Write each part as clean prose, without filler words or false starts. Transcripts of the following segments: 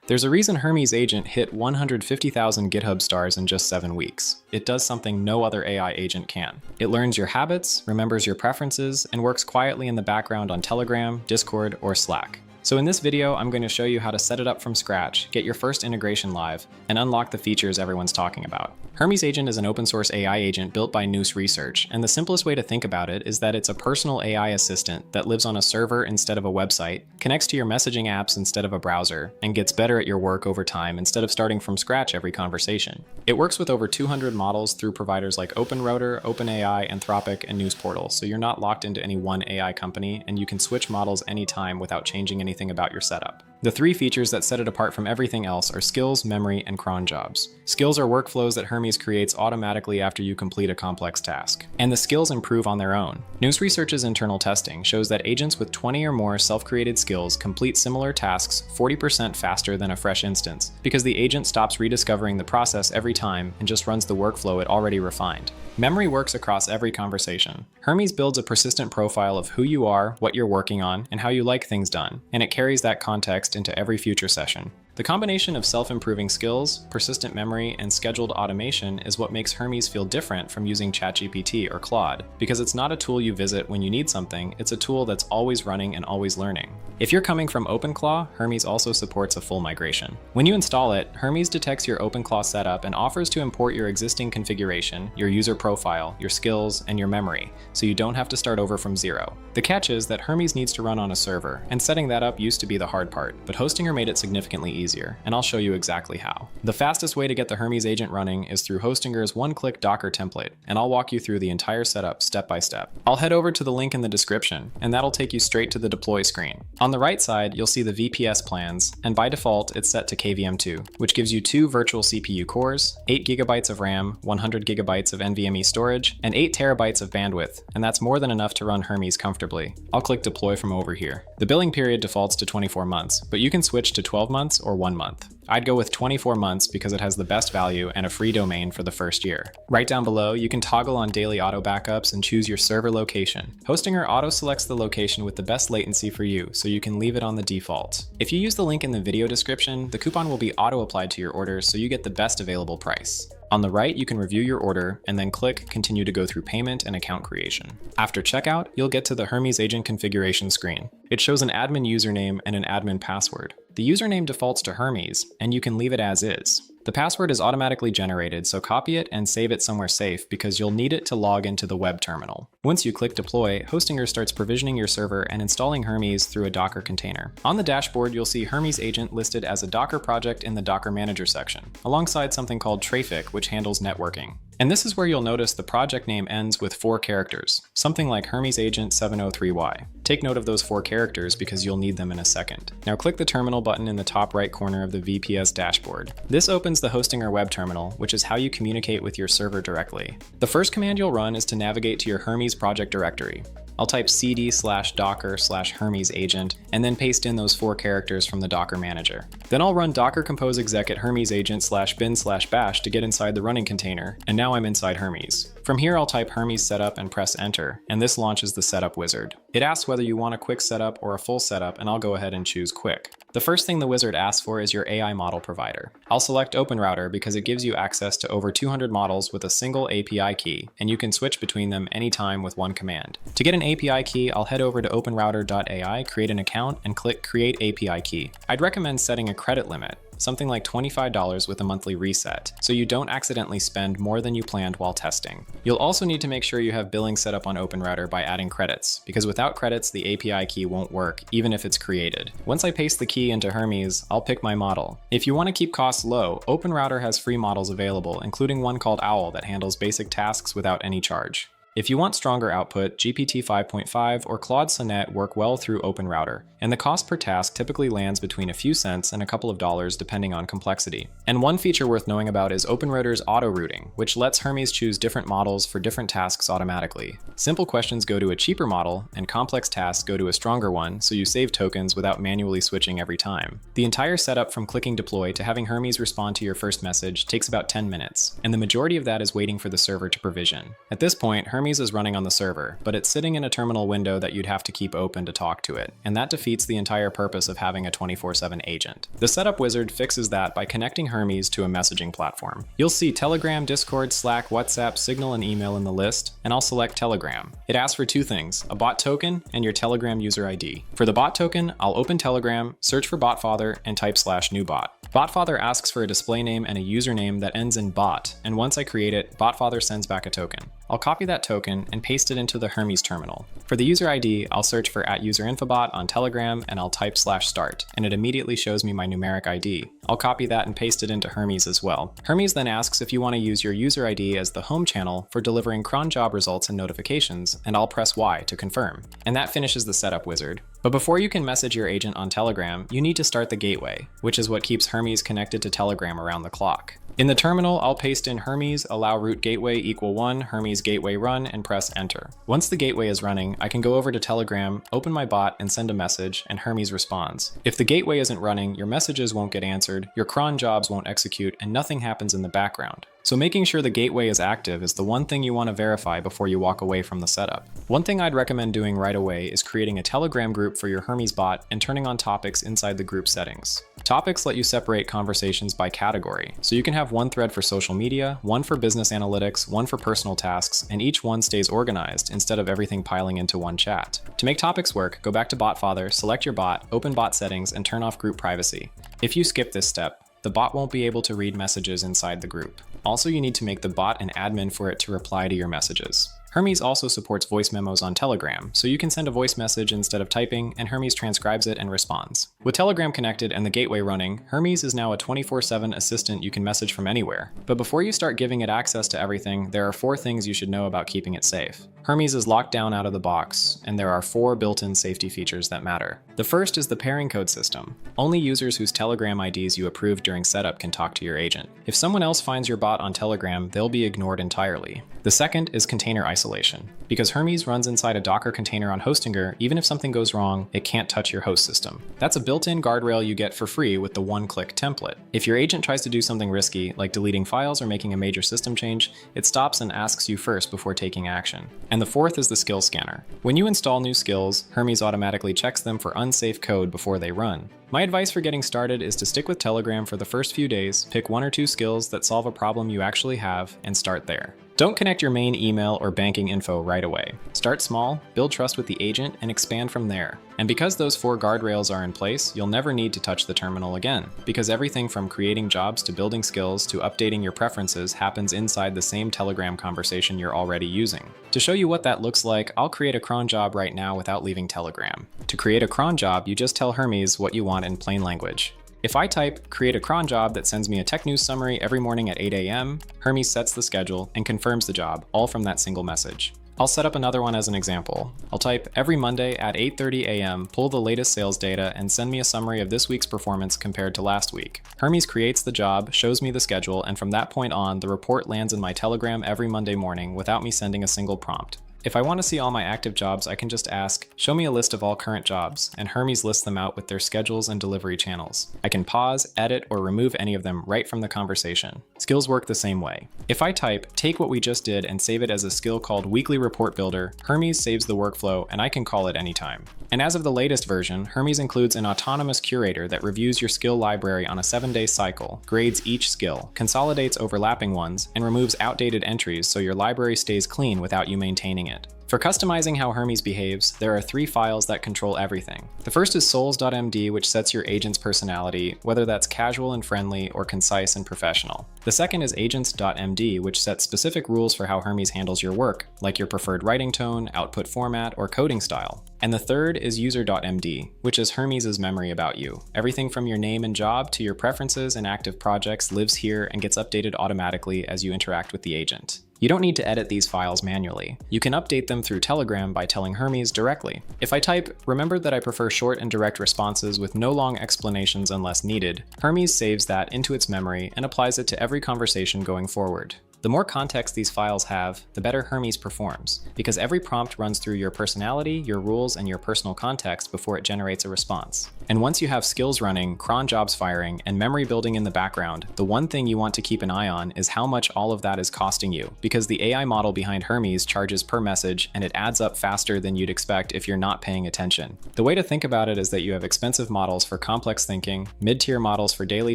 There's a reason Hermes agent hit 150,000 GitHub stars in just 7 weeks. It does something no other AI agent can. It learns your habits, remembers your preferences, and works quietly in the background on Telegram, Discord, or Slack. So in this video, I'm going to show you how to set it up from scratch, get your first integration live, and unlock the features everyone's talking about. Hermes Agent is an open source AI agent built by Noose Research, and the simplest way to think about it is that it's a personal AI assistant that lives on a server instead of a website, connects to your messaging apps instead of a browser, and gets better at your work over time instead of starting from scratch every conversation. It works with over 200 models through providers like OpenRouter, OpenAI, Anthropic, and News Portal, so you're not locked into any one AI company, and you can switch models anytime without changing anything about your setup. The three features that set it apart from everything else are skills, memory, and cron jobs. Skills are workflows that Hermes creates automatically after you complete a complex task, and the skills improve on their own. News Research's internal testing shows that agents with 20 or more self-created skills complete similar tasks 40% faster than a fresh instance, because the agent stops rediscovering the process every time and just runs the workflow it already refined. Memory works across every conversation. Hermes builds a persistent profile of who you are, what you're working on, and how you like things done, and it carries that context into every future session. The combination of self-improving skills, persistent memory, and scheduled automation is what makes Hermes feel different from using ChatGPT or Claude, because it's not a tool you visit when you need something, it's a tool that's always running and always learning. If you're coming from OpenClaw, Hermes also supports a full migration. When you install it, Hermes detects your OpenClaw setup and offers to import your existing configuration, your user profile, your skills, and your memory, so you don't have to start over from zero. The catch is that Hermes needs to run on a server, and setting that up used to be the hard part, but Hostinger made it significantly easier, and I'll show you exactly how. The fastest way to get the Hermes agent running is through Hostinger's one-click Docker template, and I'll walk you through the entire setup step by step. I'll head over to the link in the description, and that'll take you straight to the deploy screen. On the right side, you'll see the VPS plans, and by default, it's set to KVM2, which gives you 2 virtual CPU cores, 8 GB of RAM, 100 GB of NVMe storage, and 8 TB of bandwidth, and that's more than enough to run Hermes comfortably. I'll click deploy from over here. The billing period defaults to 24 months, but you can switch to 12 months or 1 month. I'd go with 24 months because it has the best value and a free domain for the first year. Right down below, you can toggle on daily auto backups and choose your server location. Hostinger auto selects the location with the best latency for you, so you can leave it on the default. If you use the link in the video description, the coupon will be auto applied to your order so you get the best available price. On the right, you can review your order and then click Continue to go through payment and account creation. After checkout, you'll get to the Hermes agent configuration screen. It shows an admin username and an admin password. The username defaults to Hermes, and you can leave it as is. The password is automatically generated, so copy it and save it somewhere safe because you'll need it to log into the web terminal. Once you click deploy, Hostinger starts provisioning your server and installing Hermes through a Docker container. On the dashboard, you'll see Hermes agent listed as a Docker project in the Docker Manager section, alongside something called Trafic, which handles networking. And this is where you'll notice the project name ends with 4 characters, something like Hermes Agent 703Y. Take note of those 4 characters because you'll need them in a second. Now click the terminal button in the top right corner of the VPS dashboard. This opens the Hostinger web terminal, which is how you communicate with your server directly. The first command you'll run is to navigate to your Hermes project directory. I'll type cd/docker/Hermes agent and then paste in those 4 characters from the Docker Manager. Then I'll run docker compose exec at Hermes agent /bin/bash to get inside the running container, and now I'm inside Hermes. From here, I'll type Hermes setup and press enter, and this launches the setup wizard. It asks whether you want a quick setup or a full setup, and I'll go ahead and choose quick. The first thing the wizard asks for is your AI model provider. I'll select OpenRouter because it gives you access to over 200 models with a single API key, and you can switch between them anytime with one command. To get an API key, I'll head over to openrouter.ai, create an account, and click Create API Key. I'd recommend setting a credit limit, something like $25 with a monthly reset, so you don't accidentally spend more than you planned while testing. You'll also need to make sure you have billing set up on OpenRouter by adding credits, because without credits, the API key won't work, even if it's created. Once I paste the key into Hermes, I'll pick my model. If you want to keep costs low, OpenRouter has free models available, including one called Owl that handles basic tasks without any charge. If you want stronger output, GPT 5.5 or Claude Sonnet work well through OpenRouter, and the cost per task typically lands between a few cents and a couple of dollars depending on complexity. And one feature worth knowing about is OpenRouter's auto-routing, which lets Hermes choose different models for different tasks automatically. Simple questions go to a cheaper model, and complex tasks go to a stronger one, so you save tokens without manually switching every time. The entire setup from clicking deploy to having Hermes respond to your first message takes about 10 minutes, and the majority of that is waiting for the server to provision. At this point, Hermes Hermes is running on the server, but it's sitting in a terminal window that you'd have to keep open to talk to it, and that defeats the entire purpose of having a 24/7 agent. The setup wizard fixes that by connecting Hermes to a messaging platform. You'll see Telegram, Discord, Slack, WhatsApp, Signal, and email in the list, and I'll select Telegram. It asks for two things, a bot token and your Telegram user ID. For the bot token, I'll open Telegram, search for botfather, and type /newbot. Botfather asks for a display name and a username that ends in bot, and once I create it, Botfather sends back a token. I'll copy that token and paste it into the Hermes terminal. For the user ID, I'll search for @userinfobot on Telegram and I'll type /start, and it immediately shows me my numeric ID. I'll copy that and paste it into Hermes as well. Hermes then asks if you want to use your user ID as the home channel for delivering cron job results and notifications, and I'll press Y to confirm. And that finishes the setup wizard. But before you can message your agent on Telegram, you need to start the gateway, which is what keeps Hermes connected to Telegram around the clock. In the terminal, I'll paste in Hermes allow root gateway =1 Hermes gateway run and press enter. Once the gateway is running, I can go over to Telegram, open my bot, and send a message, and Hermes responds. If the gateway isn't running, your messages won't get answered, your cron jobs won't execute, and nothing happens in the background. So making sure the gateway is active is the one thing you want to verify before you walk away from the setup. One thing I'd recommend doing right away is creating a Telegram group for your Hermes bot and turning on topics inside the group settings. Topics let you separate conversations by category, so you can have one thread for social media, one for business analytics, one for personal tasks, and each one stays organized instead of everything piling into one chat. To make topics work, go back to Botfather, select your bot, open bot settings, and turn off group privacy. If you skip this step, the bot won't be able to read messages inside the group. Also, you need to make the bot an admin for it to reply to your messages. Hermes also supports voice memos on Telegram, so you can send a voice message instead of typing, and Hermes transcribes it and responds. With Telegram connected and the gateway running, Hermes is now a 24/7 assistant you can message from anywhere. But before you start giving it access to everything, there are 4 things you should know about keeping it safe. Hermes is locked down out of the box, and there are 4 built-in safety features that matter. The first is the pairing code system. Only users whose Telegram IDs you approved during setup can talk to your agent. If someone else finds your bot on Telegram, they'll be ignored entirely. The second is container isolation. Because Hermes runs inside a Docker container on Hostinger, even if something goes wrong, it can't touch your host system. That's a built-in guardrail you get for free with the one-click template. If your agent tries to do something risky, like deleting files or making a major system change, it stops and asks you first before taking action. And the fourth is the skill scanner. When you install new skills, Hermes automatically checks them for unsafe code before they run. My advice for getting started is to stick with Telegram for the first few days, pick 1 or 2 skills that solve a problem you actually have, and start there. Don't connect your main email or banking info right away. Start small, build trust with the agent, and expand from there. And because those 4 guardrails are in place, you'll never need to touch the terminal again, because everything from creating jobs to building skills to updating your preferences happens inside the same Telegram conversation you're already using. To show you what that looks like, I'll create a cron job right now without leaving Telegram. To create a cron job, you just tell Hermes what you want in plain language. If I type create a cron job that sends me a tech news summary every morning at 8 a.m., Hermes sets the schedule and confirms the job, all from that single message. I'll set up another one as an example. I'll type every Monday at 8:30 a.m., pull the latest sales data, and send me a summary of this week's performance compared to last week. Hermes creates the job, shows me the schedule, and from that point on, the report lands in my Telegram every Monday morning without me sending a single prompt. If I want to see all my active jobs, I can just ask, show me a list of all current jobs, and Hermes lists them out with their schedules and delivery channels. I can pause, edit, or remove any of them right from the conversation. Skills work the same way. If I type, take what we just did and save it as a skill called Weekly Report Builder, Hermes saves the workflow, and I can call it anytime. And as of the latest version, Hermes includes an autonomous curator that reviews your skill library on a 7-day cycle, grades each skill, consolidates overlapping ones, and removes outdated entries so your library stays clean without you maintaining it. For customizing how Hermes behaves, there are 3 files that control everything. The first is souls.md, which sets your agent's personality, whether that's casual and friendly or concise and professional. The second is agents.md, which sets specific rules for how Hermes handles your work, like your preferred writing tone, output format, or coding style. And the third is user.md, which is Hermes' memory about you. Everything from your name and job to your preferences and active projects lives here and gets updated automatically as you interact with the agent. You don't need to edit these files manually. You can update them through Telegram by telling Hermes directly. If I type, remember that I prefer short and direct responses with no long explanations unless needed, Hermes saves that into its memory and applies it to every conversation going forward. The more context these files have, the better Hermes performs, because every prompt runs through your personality, your rules, and your personal context before it generates a response. And once you have skills running, cron jobs firing, and memory building in the background, the one thing you want to keep an eye on is how much all of that is costing you, because the AI model behind Hermes charges per message, and it adds up faster than you'd expect if you're not paying attention. The way to think about it is that you have expensive models for complex thinking, mid-tier models for daily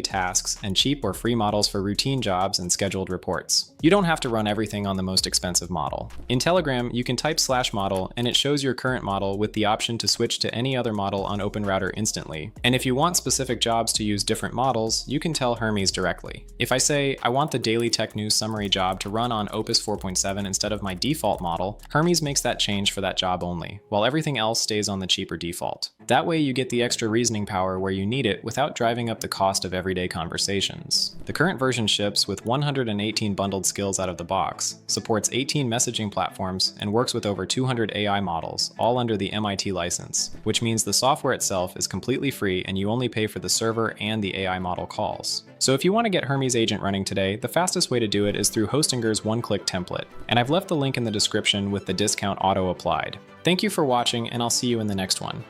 tasks, and cheap or free models for routine jobs and scheduled reports. You don't have to run everything on the most expensive model. In Telegram, you can type /model, and it shows your current model with the option to switch to any other model on OpenRouter instantly. And if you want specific jobs to use different models, you can tell Hermes directly. If I say, I want the daily tech news summary job to run on Opus 4.7 instead of my default model, Hermes makes that change for that job only, while everything else stays on the cheaper default. That way you get the extra reasoning power where you need it without driving up the cost of everyday conversations. The current version ships with 118 bundled skills out of the box, supports 18 messaging platforms, and works with over 200 AI models, all under the MIT license, which means the software itself is completely free and you only pay for the server and the AI model calls. So if you want to get Hermes Agent running today, the fastest way to do it is through Hostinger's one-click template, and I've left the link in the description with the discount auto applied. Thank you for watching, and I'll see you in the next one.